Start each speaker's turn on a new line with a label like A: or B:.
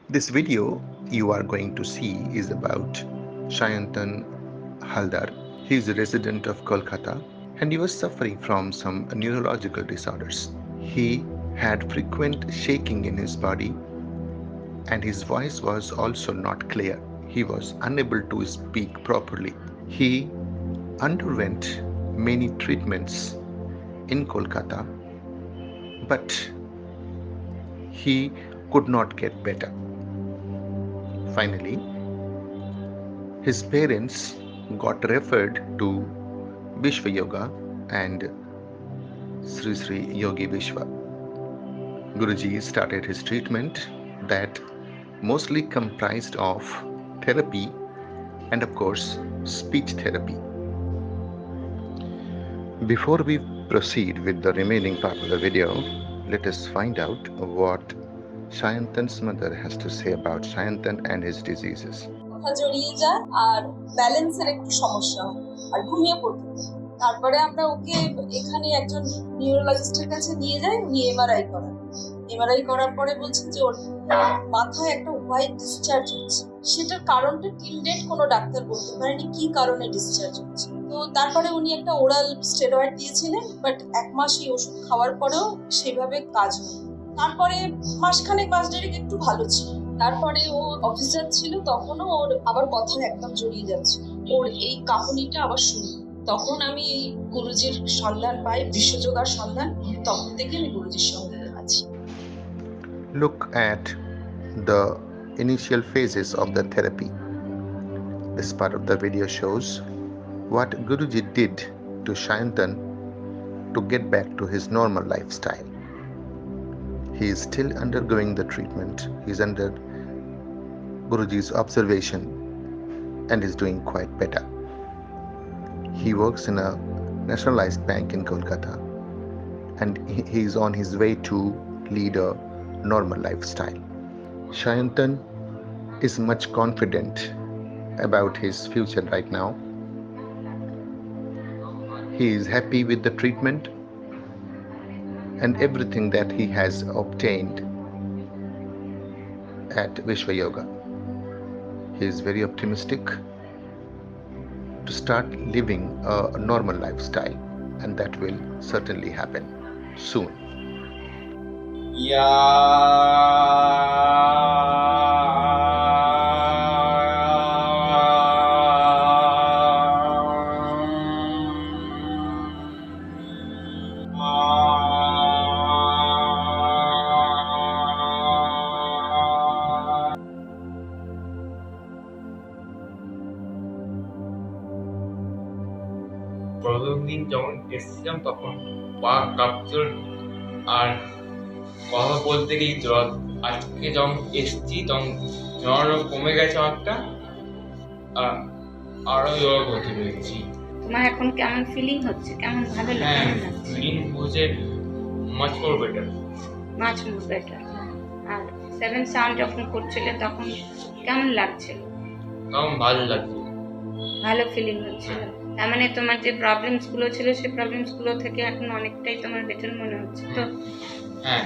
A: This video you are going to see is about Sayantan Halder. He is a resident of Kolkata and he was suffering from some neurological disorders. He had frequent shaking in his body and his voice was also not clear. He was unable to speak properly. He underwent many treatments in Kolkata, but he could not get better. Finally, his parents got referred to Biswa Yoga and Sri Yogi Biswa. Guruji started his treatment that mostly comprised of therapy and of course speech therapy. Before we proceed with the remaining part of the video, let us find out what Sayantan's mother has to say about Sayantan and his diseases.
B: জড়িয়ে যায় আর ব্যালেন্সের একটু সমস্যা আর ঘুমিয়ে পড়তে। তারপরে আমরা ওকে এখানে একজন নিউরোলজিস্টের কাছে নিয়ে যাই, উনি এমআরআই করার পরে বলছেন যে ওর মাথায় একটা হোয়াইট ডিসচার্জ হচ্ছে। সেটার কারণটা টিল ডেট কোনো ডাক্তার বলতে পারেনি কি কারণে ডিসচার্জ হচ্ছে। তো তারপরে উনি একটা ওরাল স্টেরয়েড দিয়েছিলেন, বাট 1 মাস এই ওষুধ খাওয়ার পরেও সেভাবে কাজ হয়নি। তারপরে মাসখানেক মাস দেড়েক একটু ভালো ছিল। তারপরে ও অফিস যাচ্ছিল, তখনও ওর আবার কথা একদম জড়িয়ে যাচ্ছে, ওর এই কাঁপুনিটা আবার শুরু। তখন আমি এই গুরুজির সন্ধান পাই, বিশ্বযোগার সন্ধান, তখন থেকে আমি গুরুজির সঙ্গে আছি।
A: Look at the initial phases of the therapy. This part of the video shows what Guruji did to Sayantan to get back to his normal lifestyle. He is still undergoing the treatment. He is under Guruji's observation and is doing quite better. He works in a nationalized bank in Kolkata and he is on his way to lead a normal lifestyle. Sayantan is much confident about his future right now. He is happy with the treatment and everything that he has obtained at Vishwa Yoga. He is very optimistic to start living a normal lifestyle, and that will certainly happen soon.
C: প্রথম দিন যখন এসেছিলাম তখন পা কাঁপছিল আর কথা বলতে গিয়ে জ্বর। আজকে যখন এসেছি তখন জ্বর কমে গেছে অনেকটা, আর আরো জ্বর করতে পেরেছি।
D: তোমার এখন কেমন ফিলিং হচ্ছে? কেমন ভালো
C: হ্যাঁ,
D: লাগছে?
C: ফিলিং হচ্ছে মাচ মোর বেটার।
D: আর 7 সাউন্ড যখন করছিলে তখন কেমন লাগছিল?
C: তখন ভালো লাগছে,
D: ভালো ফিলিং হচ্ছিল। তার মানে তোমার যে প্রবলেমস গুলো ছিল সেই প্রবলেমস গুলো থেকে এখন অনেকটাই তোমার বেটার মনে হচ্ছে তো?
C: হ্যাঁ।